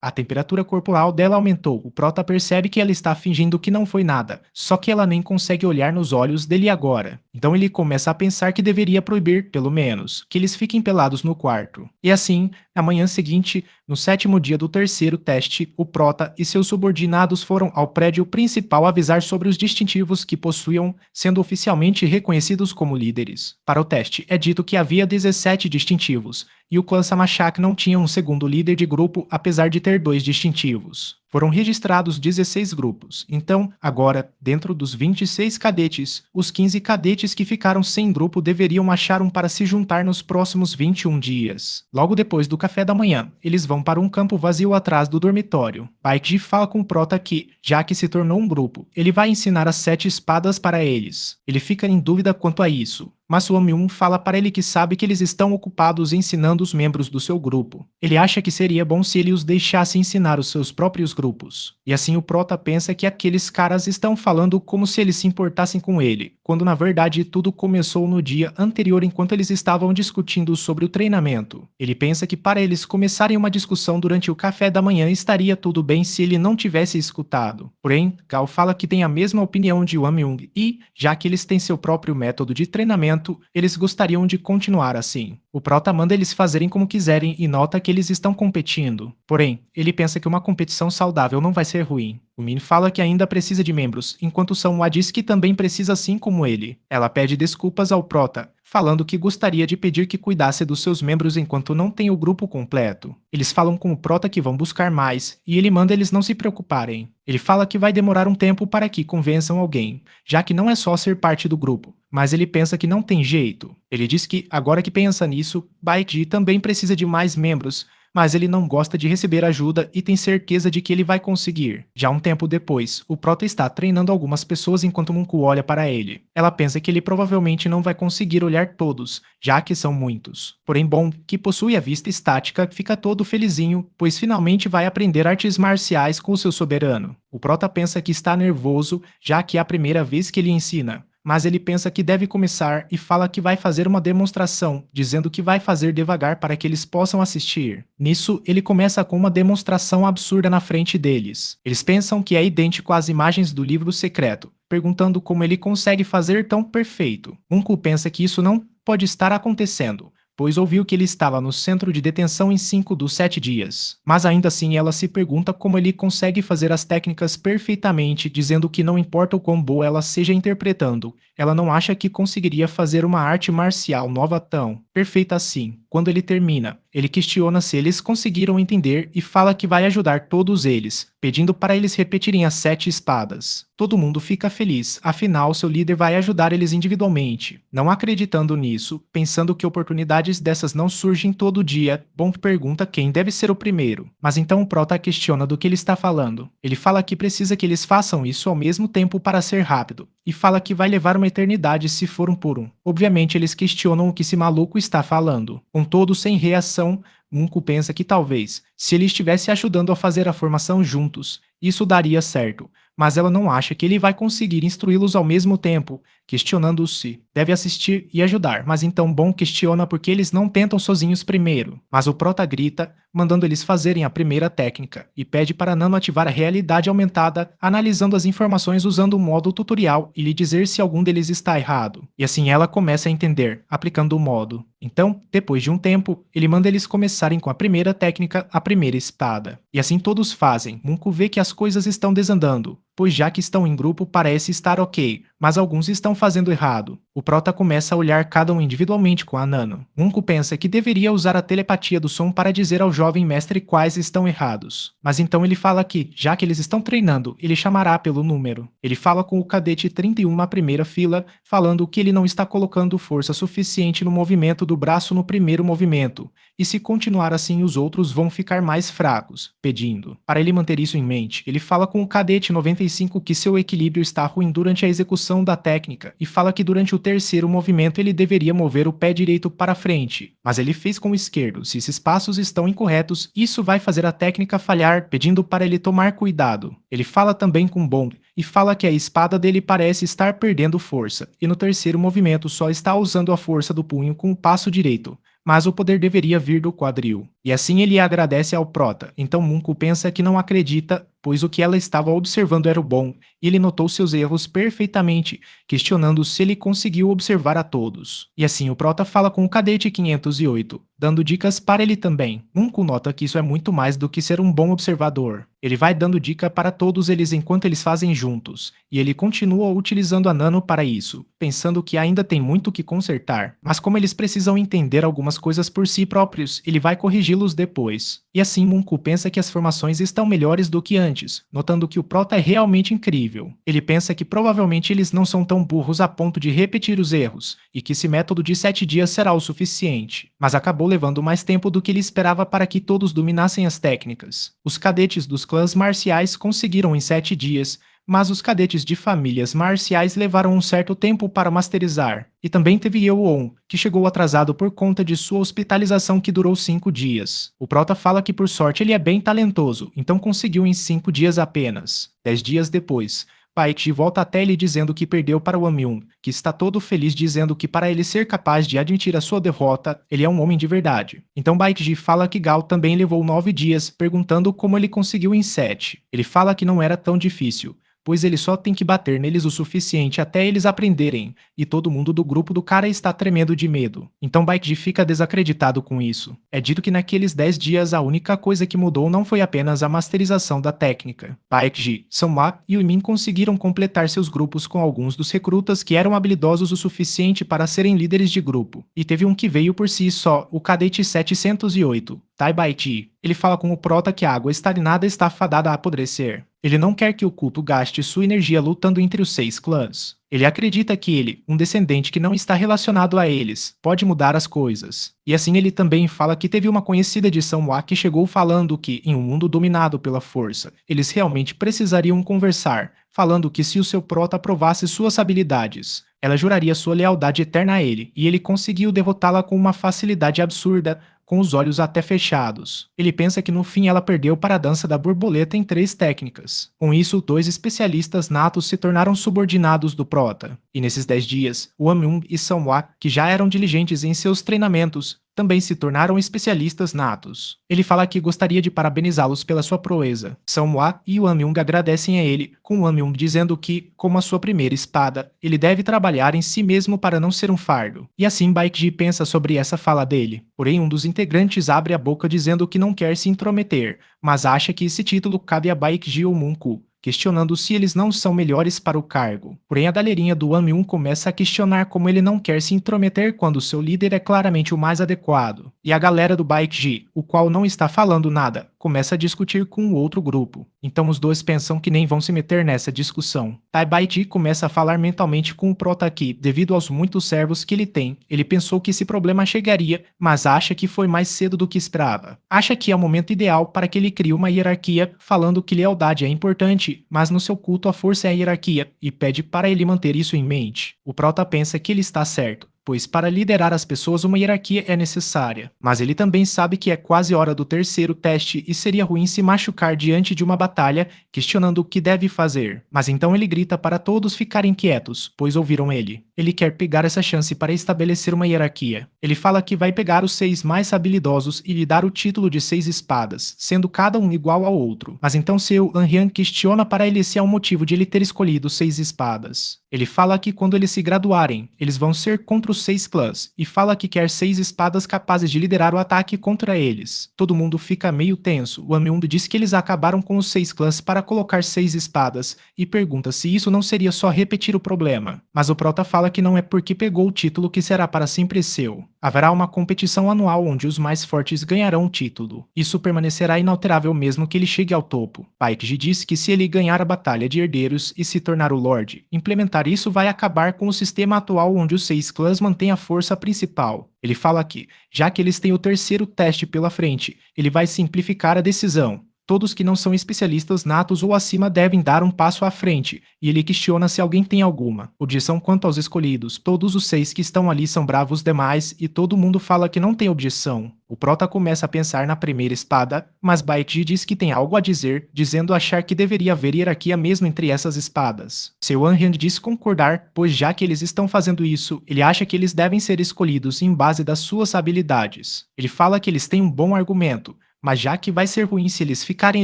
A temperatura corporal dela aumentou. O prota percebe que ela está fingindo que não foi nada, só que ela nem consegue olhar nos olhos dele agora. Então ele começa a pensar que deveria proibir, pelo menos, que eles fiquem pelados no quarto. E assim, na manhã seguinte, no sétimo dia do terceiro teste, o prota e seus subordinados foram ao prédio principal avisar sobre os distintivos que possuíam, sendo oficialmente reconhecidos como líderes. Para o teste, é dito que havia 17 distintivos, e o clã Samashak não tinha um segundo líder de grupo apesar de ter 2 distintivos. Foram registrados 16 grupos, então, agora, dentro dos 26 cadetes, os 15 cadetes que ficaram sem grupo deveriam achar um para se juntar nos próximos 21 dias. Logo depois do café da manhã, eles vão para um campo vazio atrás do dormitório. Baekji fala com o prota que, já que se tornou um grupo, ele vai ensinar as 7 espadas para eles. Ele fica em dúvida quanto a isso, mas o Won-myung fala para ele que sabe que eles estão ocupados ensinando os membros do seu grupo. Ele acha que seria bom se ele os deixasse ensinar os seus próprios grupos. E assim o prota pensa que aqueles caras estão falando como se eles se importassem com ele, quando na verdade tudo começou no dia anterior enquanto eles estavam discutindo sobre o treinamento. Ele pensa que para eles começarem uma discussão durante o café da manhã estaria tudo bem se ele não tivesse escutado. Porém, Gao fala que tem a mesma opinião de Won-myung e, já que eles têm seu próprio método de treinamento, eles gostariam de continuar assim. O prota manda eles fazerem como quiserem e nota que eles estão competindo. Porém, ele pensa que uma competição saudável não vai ser ruim. O Min fala que ainda precisa de membros, enquanto Sang-hwa diz que também precisa assim como ele. Ela pede desculpas ao prota, falando que gostaria de pedir que cuidasse dos seus membros enquanto não tem o grupo completo. Eles falam com o prota que vão buscar mais, e ele manda eles não se preocuparem. Ele fala que vai demorar um tempo para que convençam alguém, já que não é só ser parte do grupo, mas ele pensa que não tem jeito. Ele diz que, agora que pensa nisso, Baekji também precisa de mais membros, mas ele não gosta de receber ajuda e tem certeza de que ele vai conseguir. Já um tempo depois, o prota está treinando algumas pessoas enquanto Munko olha para ele. Ela pensa que ele provavelmente não vai conseguir olhar todos, já que são muitos. Porém, Bom, que possui a vista estática, fica todo felizinho, pois finalmente vai aprender artes marciais com o seu soberano. O prota pensa que está nervoso, já que é a primeira vez que ele ensina. Mas ele pensa que deve começar e fala que vai fazer uma demonstração, dizendo que vai fazer devagar para que eles possam assistir. Nisso, ele começa com uma demonstração absurda na frente deles. Eles pensam que é idêntico às imagens do livro secreto, perguntando como ele consegue fazer tão perfeito. Uncle pensa que isso não pode estar acontecendo, pois ouviu que ele estava no centro de detenção em 5 dos 7 dias. Mas ainda assim ela se pergunta como ele consegue fazer as técnicas perfeitamente, dizendo que não importa o quão boa ela seja interpretando, ela não acha que conseguiria fazer uma arte marcial nova tão perfeita assim. Quando ele termina, ele questiona se eles conseguiram entender e fala que vai ajudar todos eles, pedindo para eles repetirem as 7 espadas. Todo mundo fica feliz, afinal seu líder vai ajudar eles individualmente. Não acreditando nisso, pensando que oportunidades dessas não surgem todo dia, Bond pergunta quem deve ser o primeiro. Mas então o prota questiona do que ele está falando. Ele fala que precisa que eles façam isso ao mesmo tempo para ser rápido, e fala que vai levar uma eternidade se for um por um. Obviamente eles questionam o que esse maluco está falando. Com todos sem reação, Munko pensa que talvez, se ele estivesse ajudando a fazer a formação juntos, isso daria certo, mas ela não acha que ele vai conseguir instruí-los ao mesmo tempo, questionando se deve assistir e ajudar, mas então Bom questiona porque eles não tentam sozinhos primeiro. Mas o prota grita, mandando eles fazerem a primeira técnica, e pede para Nano ativar a realidade aumentada, analisando as informações usando o modo tutorial e lhe dizer se algum deles está errado. E assim ela começa a entender, aplicando o modo. Então, depois de um tempo, ele manda eles começarem com a primeira técnica, a primeira espada. E assim todos fazem. Munko vê que as coisas estão desandando, pois já que estão em grupo parece estar ok, mas alguns estão fazendo errado. O prota começa a olhar cada um individualmente com a Nano. Munko pensa que deveria usar a telepatia do som para dizer ao jovem mestre quais estão errados. Mas então ele fala que, já que eles estão treinando, ele chamará pelo número. Ele fala com o cadete 31 na primeira fila, falando que ele não está colocando força suficiente no movimento do braço no primeiro movimento, e se continuar assim os outros vão ficar mais fracos, pedindo. Para ele manter isso em mente, ele fala com o cadete 95 que seu equilíbrio está ruim durante a execução da técnica, e fala que durante o terceiro movimento ele deveria mover o pé direito para frente, mas ele fez com o esquerdo. Se esses passos estão incorretos, isso vai fazer a técnica falhar, pedindo para ele tomar cuidado. Ele fala também com Bond, e fala que a espada dele parece estar perdendo força, e no terceiro movimento só está usando a força do punho com o passo direito, mas o poder deveria vir do quadril. E assim ele agradece ao Prota. Então Munko pensa que não acredita, pois o que ela estava observando era o bom, e ele notou seus erros perfeitamente, questionando se ele conseguiu observar a todos. E assim o Prota fala com o Cadete 508, dando dicas para ele também. Munko nota que isso é muito mais do que ser um bom observador. Ele vai dando dica para todos eles enquanto eles fazem juntos, e ele continua utilizando a Nano para isso, pensando que ainda tem muito o que consertar. Mas como eles precisam entender algumas coisas por si próprios, ele vai corrigi-los depois. E assim Munko pensa que as formações estão melhores do que antes, notando que o Prota é realmente incrível. Ele pensa que provavelmente eles não são tão burros a ponto de repetir os erros, e que esse método de 7 dias será o suficiente. Mas acabou levando mais tempo do que ele esperava para que todos dominassem as técnicas. Os cadetes dos clãs marciais conseguiram em 7 dias, mas os cadetes de famílias marciais levaram um certo tempo para masterizar. E também teve Yeon, que chegou atrasado por conta de sua hospitalização que durou 5 dias. O Prota fala que por sorte ele é bem talentoso, então conseguiu em 5 dias apenas. 10 dias depois, Baekje volta até ele dizendo que perdeu para Wamyun, que está todo feliz dizendo que para ele ser capaz de admitir a sua derrota, ele é um homem de verdade. Então Baekje fala que Gao também levou 9 dias, perguntando como ele conseguiu em 7. Ele fala que não era tão difícil, pois ele só tem que bater neles o suficiente até eles aprenderem, e todo mundo do grupo do cara está tremendo de medo. Então Baekje fica desacreditado com isso. É dito que naqueles 10 dias a única coisa que mudou não foi apenas a masterização da técnica. Baekje, Sanhwa e Min conseguiram completar seus grupos com alguns dos recrutas que eram habilidosos o suficiente para serem líderes de grupo. E teve um que veio por si só, o Cadete 708, Tai Baiti. Ele fala com o Prota que a água estagnada está fadada a apodrecer. Ele não quer que o culto gaste sua energia lutando entre os 6 clãs. Ele acredita que ele, um descendente que não está relacionado a eles, pode mudar as coisas. E assim ele também fala que teve uma conhecida de Sanhwa que chegou falando que, em um mundo dominado pela força, eles realmente precisariam conversar, falando que se o seu Prota aprovasse suas habilidades, ela juraria sua lealdade eterna a ele, e ele conseguiu derrotá-la com uma facilidade absurda, com os olhos até fechados. Ele pensa que no fim ela perdeu para a dança da borboleta em 3 técnicas. Com isso, 2 especialistas natos se tornaram subordinados do Prota. E nesses 10 dias, Wamyun e Sanhwa, que já eram diligentes em seus treinamentos, também se tornaram especialistas natos. Ele fala que gostaria de parabenizá-los pela sua proeza. Sanhwa e Wamyung agradecem a ele, com Wamyung dizendo que, como a sua primeira espada, ele deve trabalhar em si mesmo para não ser um fardo. E assim Baekje pensa sobre essa fala dele. Porém, um dos integrantes abre a boca dizendo que não quer se intrometer, mas acha que esse título cabe a Baekje ou Munko, questionando se eles não são melhores para o cargo. Porém, a galerinha do Wamyun começa a questionar como ele não quer se intrometer quando seu líder é claramente o mais adequado. E a galera do Baekje, o qual não está falando nada, começa a discutir com o outro grupo. Então os dois pensam que nem vão se meter nessa discussão. Tai Baekje começa a falar mentalmente com o Prota aqui, devido aos muitos servos que ele tem. Ele pensou que esse problema chegaria, mas acha que foi mais cedo do que esperava. Acha que é o momento ideal para que ele crie uma hierarquia, falando que lealdade é importante, mas no seu culto a força é a hierarquia, e pede para ele manter isso em mente. O Prota pensa que ele está certo, pois para liderar as pessoas uma hierarquia é necessária. Mas ele também sabe que é quase hora do terceiro teste e seria ruim se machucar diante de uma batalha, questionando o que deve fazer. Mas então ele grita para todos ficarem quietos, pois ouviram ele. Ele quer pegar essa chance para estabelecer uma hierarquia. Ele fala que vai pegar os 6 mais habilidosos e lhe dar o título de 6 espadas, sendo cada um igual ao outro. Mas então seu Anrian questiona para ele se é o motivo de ele ter escolhido 6 espadas. Ele fala que quando eles se graduarem, eles vão ser contra os 6 clãs, e fala que quer 6 espadas capazes de liderar o ataque contra eles. Todo mundo fica meio tenso. O Wamyung diz que eles acabaram com os 6 clãs para colocar 6 espadas, e pergunta se isso não seria só repetir o problema. Mas o Prota fala que não é porque pegou o título que será para sempre seu. Haverá uma competição anual onde os mais fortes ganharão o título. Isso permanecerá inalterável mesmo que ele chegue ao topo. Baekje diz que se ele ganhar a batalha de herdeiros e se tornar o Lorde, implementar isso vai acabar com o sistema atual onde os 6 clãs mantêm a força principal. Ele fala que, já que eles têm o terceiro teste pela frente, ele vai simplificar a decisão. Todos que não são especialistas natos ou acima devem dar um passo à frente, e ele questiona se alguém tem alguma objeção quanto aos escolhidos. Todos os 6 que estão ali são bravos demais e todo mundo fala que não tem objeção. O Prota começa a pensar na primeira espada, mas Baekji diz que tem algo a dizer, dizendo achar que deveria haver hierarquia mesmo entre essas espadas. Seu Anhyang diz concordar, pois já que eles estão fazendo isso, ele acha que eles devem ser escolhidos em base das suas habilidades. Ele fala que eles têm um bom argumento, mas já que vai ser ruim se eles ficarem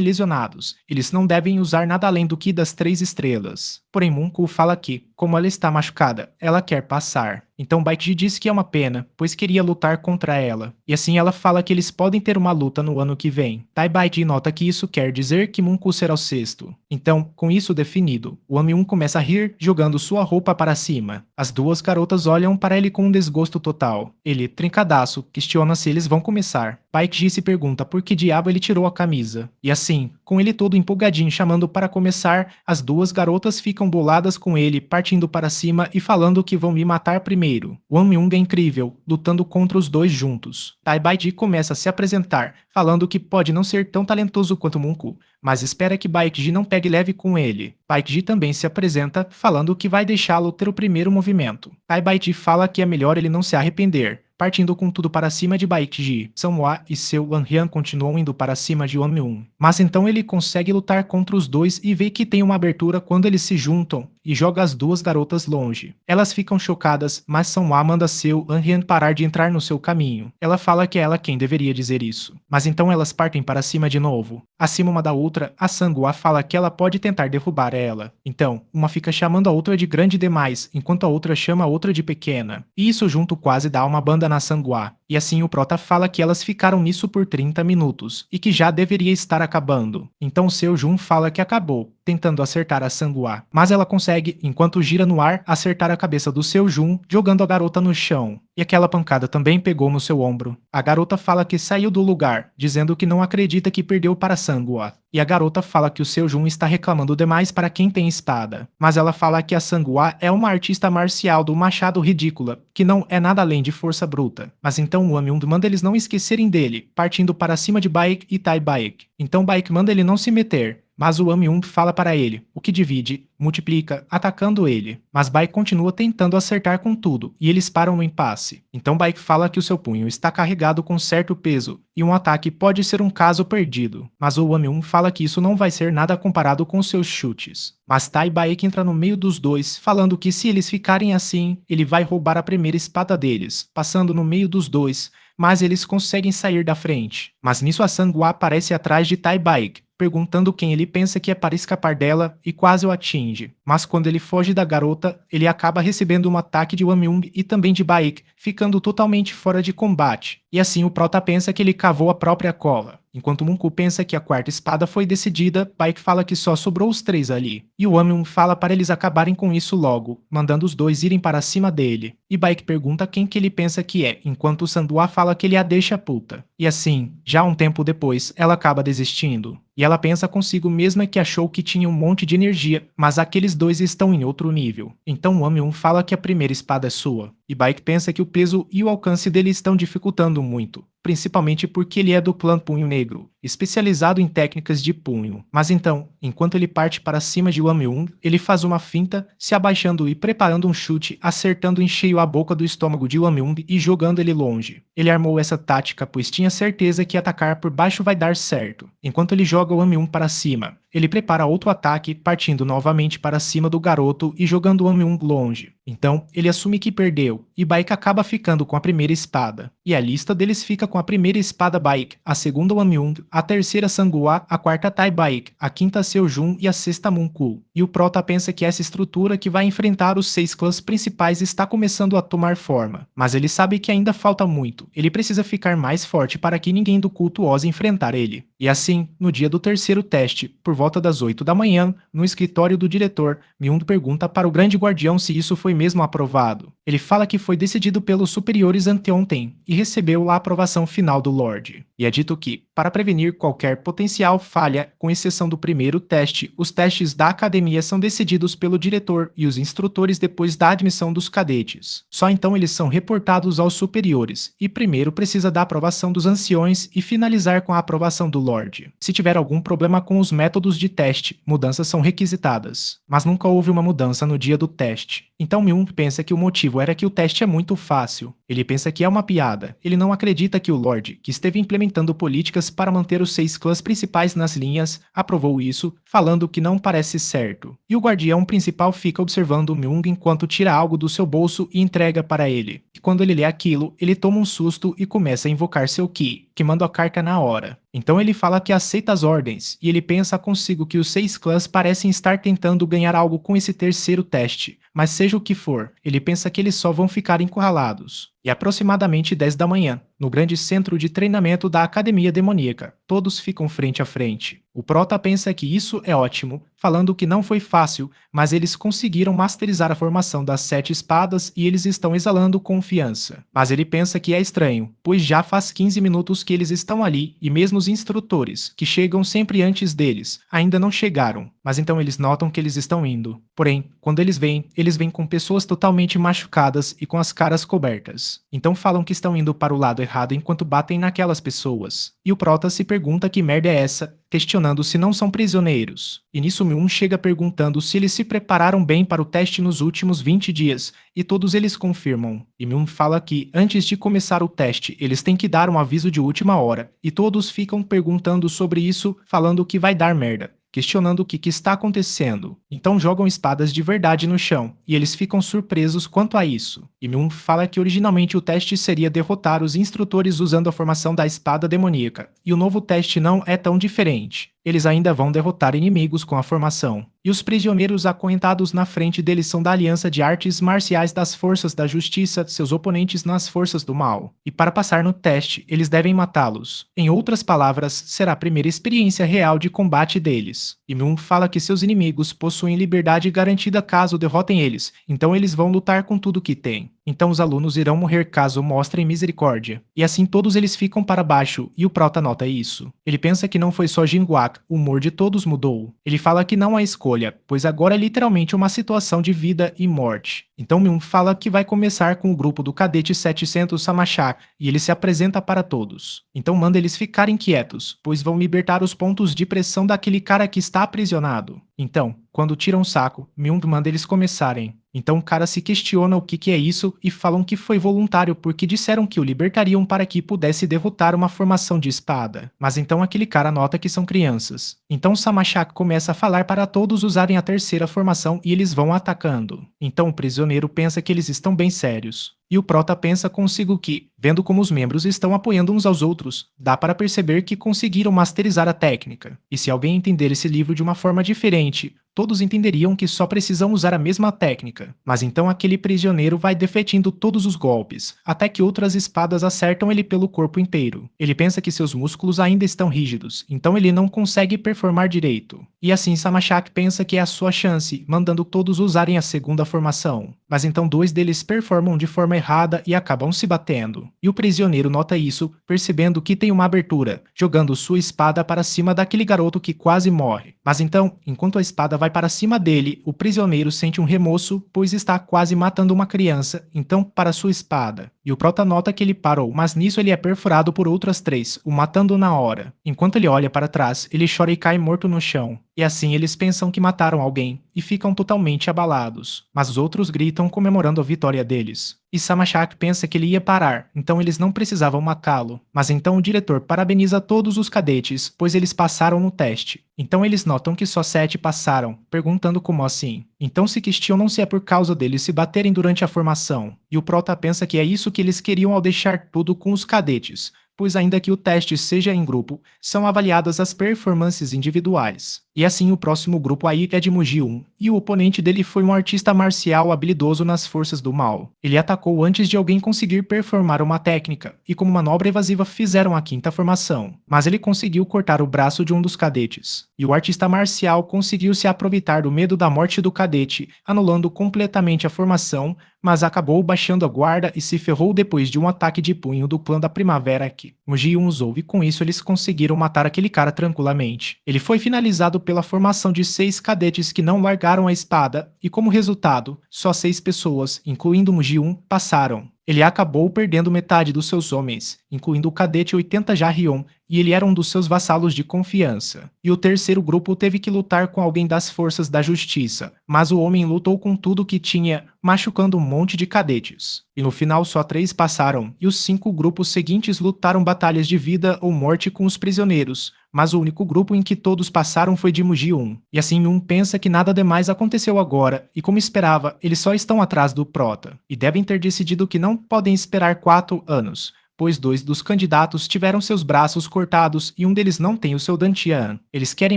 lesionados, eles não devem usar nada além do que das 3 estrelas. Porém Moonku fala que, como ela está machucada, ela quer passar. Então Baekji diz que é uma pena, pois queria lutar contra ela. E assim ela fala que eles podem ter uma luta no ano que vem. Tai Baekji nota que isso quer dizer que Moonku será o 6º. Então, com isso definido, o Ami-1 começa a rir, jogando sua roupa para cima. As duas garotas olham para ele com um desgosto total. Ele, trincadaço, questiona se eles vão começar. Baekji se pergunta por que diabo ele tirou a camisa. E assim, com ele todo empolgadinho chamando para começar, as duas garotas ficam boladas com ele, partindo para cima e falando que vão me matar primeiro. O Ami-1 é incrível, lutando contra os dois juntos. Tai Baekji começa a se apresentar, falando que pode não ser tão talentoso quanto Moonku, mas espera que Baekji não pegue leve com ele. Baekji também se apresenta, falando que vai deixá-lo ter o primeiro movimento. Tai Baekji fala que é melhor ele não se arrepender, partindo com tudo para cima de Baekji. Sanhua e seu Anhyang continuam indo para cima de Ami-1. Mas então ele consegue lutar contra os dois e vê que tem uma abertura quando eles se juntam e joga as duas garotas longe. Elas ficam chocadas, mas Sanhua manda seu Anhyang parar de entrar no seu caminho. Ela fala que é ela quem deveria dizer isso. Mas então elas partem para cima de novo. Acima uma da outra, a Sanhua fala que ela pode tentar derrubar ela. Então, uma fica chamando a outra de grande demais, enquanto a outra chama a outra de pequena. E isso junto quase dá uma banda na Sanhua. E assim o Prota fala que elas ficaram nisso por 30 minutos, e que já deveria estar acabando. Então seu Jun fala que acabou, tentando acertar a Sanhua. Mas ela consegue, enquanto gira no ar, acertar a cabeça do seu Jun, jogando a garota no chão. E aquela pancada também pegou no seu ombro. A garota fala que saiu do lugar, dizendo que não acredita que perdeu para Sanhua. E a garota fala que o seu Jun está reclamando demais para quem tem espada. Mas ela fala que a Sanhua é uma artista marcial do machado ridícula, que não é nada além de força bruta. Mas então o Ami-1 manda eles não esquecerem dele, partindo para cima de Baek e Tai Baek. Então Baek manda ele não se meter. Mas o Ami-1 fala para ele, o que divide, multiplica, atacando ele. Mas Baek continua tentando acertar com tudo, e eles param no impasse. Então Baek fala que o seu punho está carregado com certo peso, e um ataque pode ser um caso perdido. Mas o Ami-1 fala que isso não vai ser nada comparado com seus chutes. Mas Tai Baek entra no meio dos dois, falando que se eles ficarem assim, ele vai roubar a primeira espada deles, passando no meio dos dois, mas eles conseguem sair da frente. Mas nisso a Sanhua aparece atrás de Tai Baek, perguntando quem ele pensa que é para escapar dela e quase o atinge. Mas quando ele foge da garota, ele acaba recebendo um ataque de Ami-1 e também de Baek, ficando totalmente fora de combate. E assim o Prota pensa que ele cavou a própria cova. Enquanto Moonku pensa que a quarta espada foi decidida, Baek fala que só sobrou os 3 ali. E o Ami-1 fala para eles acabarem com isso logo, mandando os dois irem para cima dele. E Baek pergunta quem que ele pensa que é, enquanto Sanhua fala que ele a deixa puta. E assim, já um tempo depois, ela acaba desistindo. E ela pensa consigo mesma que achou que tinha um monte de energia, mas aqueles dois estão em outro nível. Então o Ami-1 fala que a primeira espada é sua. E Baek pensa que o peso e o alcance dele estão dificultando muito, principalmente porque ele é do clã Punho Negro, especializado em técnicas de punho. Mas então, enquanto ele parte para cima de Ami-1, ele faz uma finta, se abaixando e preparando um chute, acertando em cheio a boca do estômago de Ami-1 e jogando ele longe. Ele armou essa tática pois tinha certeza que atacar por baixo vai dar certo. Enquanto ele joga o Ami-1 para cima, ele prepara outro ataque, partindo novamente para cima do garoto e jogando o Ami-1 longe. Então, ele assume que perdeu, e Baek acaba ficando com a primeira espada. E a lista deles fica com a primeira espada Baek, a segunda Ami-1, a terceira Sanhua, a quarta Tai Baek, a quinta Seu Jun e a sexta Moonku. E o Prota pensa que essa estrutura que vai enfrentar os 6 clãs principais está começando a tomar forma. Mas ele sabe que ainda falta muito, ele precisa ficar mais forte para que ninguém do culto ouse enfrentar ele. E assim, no dia do terceiro teste, por volta das 8 da manhã, no escritório do diretor, Myung pergunta para o grande guardião se isso foi mesmo aprovado. Ele fala que foi decidido pelos superiores anteontem e recebeu a aprovação final do Lorde. E é dito que, para prevenir qualquer potencial falha, com exceção do primeiro teste, os testes da academia são decididos pelo diretor e os instrutores depois da admissão dos cadetes. Só então eles são reportados aos superiores, e primeiro precisa da aprovação dos anciões e finalizar com a aprovação do Lorde. Se tiver algum problema com os métodos de teste, mudanças são requisitadas. Mas nunca houve uma mudança no dia do teste. Então Myung pensa que o motivo era que o teste é muito fácil. Ele pensa que é uma piada. Ele não acredita que o Lorde, que esteve implementando políticas para manter os 6 clãs principais nas linhas, aprovou isso, falando que não parece certo. E o guardião principal fica observando Myung enquanto tira algo do seu bolso e entrega para ele. E quando ele lê aquilo, ele toma um susto e começa a invocar seu Ki, que manda a carta na hora. Então ele fala que aceita as ordens, e ele pensa consigo que os 6 clãs parecem estar tentando ganhar algo com esse terceiro teste, mas seja o que for, ele pensa que eles só vão ficar encurralados. E aproximadamente 10 da manhã, no grande centro de treinamento da Academia Demoníaca, todos ficam frente a frente. O Prota pensa que isso é ótimo, falando que não foi fácil, mas eles conseguiram masterizar a formação das 7 espadas e eles estão exalando confiança. Mas ele pensa que é estranho, pois já faz 15 minutos que eles estão ali e mesmo os instrutores, que chegam sempre antes deles, ainda não chegaram, mas então eles notam que eles estão indo. Porém, quando eles vêm com pessoas totalmente machucadas e com as caras cobertas. Então falam que estão indo para o lado errado enquanto batem naquelas pessoas. E o Prota se pergunta que merda é essa, questionando se não são prisioneiros. E nisso Myung chega perguntando se eles se prepararam bem para o teste nos últimos 20 dias, e todos eles confirmam. E Myung fala que, antes de começar o teste, eles têm que dar um aviso de última hora, e todos ficam perguntando sobre isso, falando que vai dar merda, questionando o que está acontecendo. Então jogam espadas de verdade no chão, e eles ficam surpresos quanto a isso. E Myung fala que originalmente o teste seria derrotar os instrutores usando a formação da espada demoníaca, e o novo teste não é tão diferente. Eles ainda vão derrotar inimigos com a formação. E os prisioneiros acorrentados na frente deles são da Aliança de Artes Marciais das Forças da Justiça, seus oponentes nas Forças do Mal. E para passar no teste, eles devem matá-los. Em outras palavras, será a primeira experiência real de combate deles. E Myung fala que seus inimigos possuem liberdade garantida caso derrotem eles, então eles vão lutar com tudo que têm. Então os alunos irão morrer caso mostrem misericórdia. E assim todos eles ficam para baixo, e o Prota nota isso. Ele pensa que não foi só Jinguak, o humor de todos mudou. Ele fala que não há escolha, pois agora é literalmente uma situação de vida e morte. Então Myung fala que vai começar com o grupo do cadete 700 Samachak, e ele se apresenta para todos. Então manda eles ficarem quietos, pois vão libertar os pontos de pressão daquele cara que está aprisionado. Então, quando tiram o saco, Myung manda eles começarem. Então o cara se questiona o que é isso e falam que foi voluntário porque disseram que o libertariam para que pudesse derrotar uma formação de espada. Mas então aquele cara nota que são crianças. Então Samachak começa a falar para todos usarem a terceira formação e eles vão atacando. Então o prisioneiro pensa que eles estão bem sérios. E o Prota pensa consigo que, vendo como os membros estão apoiando uns aos outros, dá para perceber que conseguiram masterizar a técnica. E se alguém entender esse livro de uma forma diferente, todos entenderiam que só precisam usar a mesma técnica. Mas então aquele prisioneiro vai defletindo todos os golpes, até que outras espadas acertam ele pelo corpo inteiro. Ele pensa que seus músculos ainda estão rígidos, então ele não consegue performar direito. E assim Samachak pensa que é a sua chance, mandando todos usarem a segunda formação. Mas então 2 deles performam de forma errada e acabam se batendo. E o prisioneiro nota isso, percebendo que tem uma abertura, jogando sua espada para cima daquele garoto que quase morre. Mas então, enquanto a espada vai para cima dele, o prisioneiro sente um remoço, pois está quase matando uma criança, então para sua espada. E o Prota nota que ele parou, mas nisso ele é perfurado por outras 3, o matando na hora. Enquanto ele olha para trás, ele chora e cai morto no chão. E assim eles pensam que mataram alguém, e ficam totalmente abalados. Mas os outros gritam comemorando a vitória deles. E Samachak pensa que ele ia parar, então eles não precisavam matá-lo. Mas então o diretor parabeniza todos os cadetes, pois eles passaram no teste. Então eles notam que só 7 passaram, perguntando como assim. Então se questionam se é por causa deles se baterem durante a formação. E o Prota pensa que é isso que eles queriam ao deixar tudo com os cadetes, pois ainda que o teste seja em grupo, são avaliadas as performances individuais. E assim o próximo grupo aí é de Muji-1, e o oponente dele foi um artista marcial habilidoso nas forças do mal. Ele atacou antes de alguém conseguir performar uma técnica, e como manobra evasiva fizeram a quinta formação. Mas ele conseguiu cortar o braço de um dos cadetes. E o artista marcial conseguiu se aproveitar do medo da morte do cadete, anulando completamente a formação, mas acabou baixando a guarda e se ferrou depois de um ataque de punho do clã da Primavera que Muji-1 usou, e com isso eles conseguiram matar aquele cara tranquilamente. Ele foi finalizado pela formação de 6 cadetes que não largaram a espada, e como resultado, só 6 pessoas, incluindo Muji-1, passaram. Ele acabou perdendo metade dos seus homens, incluindo o cadete 80 Jarrion, e ele era um dos seus vassalos de confiança. E o terceiro grupo teve que lutar com alguém das forças da justiça, mas o homem lutou com tudo que tinha, machucando um monte de cadetes. E no final só 3 passaram, e os 5 grupos seguintes lutaram batalhas de vida ou morte com os prisioneiros, mas o único grupo em que todos passaram foi de Muji-1. E assim um pensa que nada demais aconteceu agora, e como esperava, eles só estão atrás do Prota, e devem ter decidido que não podem esperar 4 anos, pois 2 dos candidatos tiveram seus braços cortados e um deles não tem o seu Dantian. Eles querem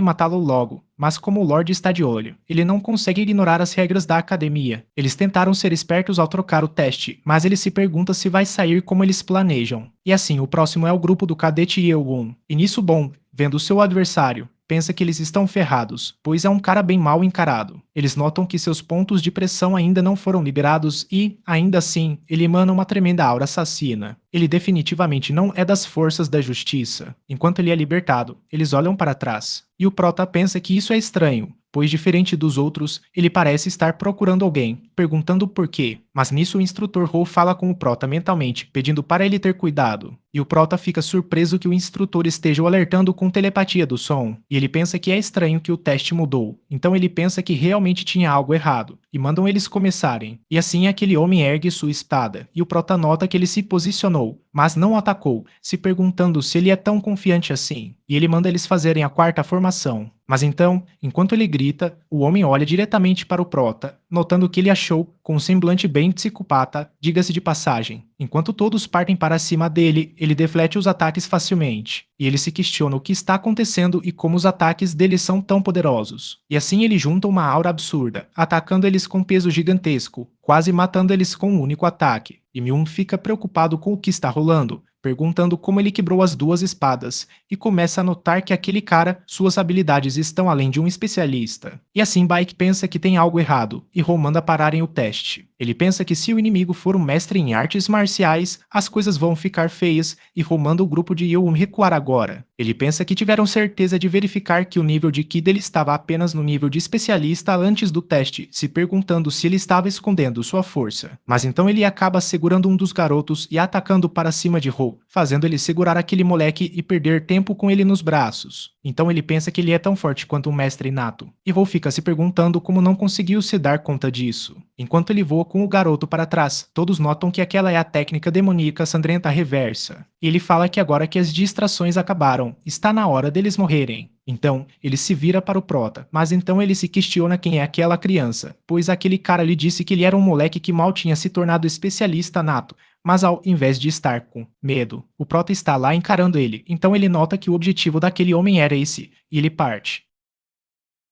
matá-lo logo, mas como o Lorde está de olho, ele não consegue ignorar as regras da academia. Eles tentaram ser espertos ao trocar o teste, mas ele se pergunta se vai sair como eles planejam. E assim, o próximo é o grupo do cadete Yeowon. E nisso Bom, vendo seu adversário, pensa que eles estão ferrados, pois é um cara bem mal encarado. Eles notam que seus pontos de pressão ainda não foram liberados e, ainda assim, ele emana uma tremenda aura assassina. Ele definitivamente não é das forças da justiça. Enquanto ele é libertado, eles olham para trás. E o Prota pensa que isso é estranho, pois diferente dos outros, ele parece estar procurando alguém, perguntando por quê. Mas nisso o instrutor Ho fala com o Prota mentalmente, pedindo para ele ter cuidado. E o Prota fica surpreso que o instrutor esteja o alertando com telepatia do som, e ele pensa que é estranho que o teste mudou. Então ele pensa que realmente tinha algo errado, e mandam eles começarem. E assim aquele homem ergue sua espada, e o Prota nota que ele se posicionou, mas não atacou, se perguntando se ele é tão confiante assim. E ele manda eles fazerem a quarta formação. Mas então, enquanto ele grita, o homem olha diretamente para o Prota, notando que ele achou, com um semblante bem psicopata, diga-se de passagem. Enquanto todos partem para cima dele, ele deflete os ataques facilmente. E ele se questiona o que está acontecendo e como os ataques dele são tão poderosos. E assim ele junta uma aura absurda, atacando eles com peso gigantesco, quase matando eles com um único ataque. E Myun fica preocupado com o que está rolando, perguntando como ele quebrou as 2 espadas, e começa a notar que aquele cara, suas habilidades estão além de um especialista. E assim Baek pensa que tem algo errado, e Ho manda pararem o teste. Ele pensa que se o inimigo for um mestre em artes marciais, as coisas vão ficar feias, e Ho manda o grupo de Yeowon recuar agora. Ele pensa que tiveram certeza de verificar que o nível de Ki dele estava apenas no nível de especialista antes do teste, se perguntando se ele estava escondendo sua força. Mas então ele acaba segurando um dos garotos e atacando para cima de Ho, fazendo ele segurar aquele moleque e perder tempo com ele nos braços. Então ele pensa que ele é tão forte quanto um mestre inato. E Ho fica se perguntando como não conseguiu se dar conta disso. Enquanto ele voa com o garoto para trás, todos notam que aquela é a técnica demoníaca sangrenta reversa. E ele fala que agora que as distrações acabaram, está na hora deles morrerem. Então, ele se vira para o Prota, mas então ele se questiona quem é aquela criança, pois aquele cara lhe disse que ele era um moleque que mal tinha se tornado especialista nato, mas ao invés de estar com medo, o Prota está lá encarando ele, então ele nota que o objetivo daquele homem era esse, e ele parte.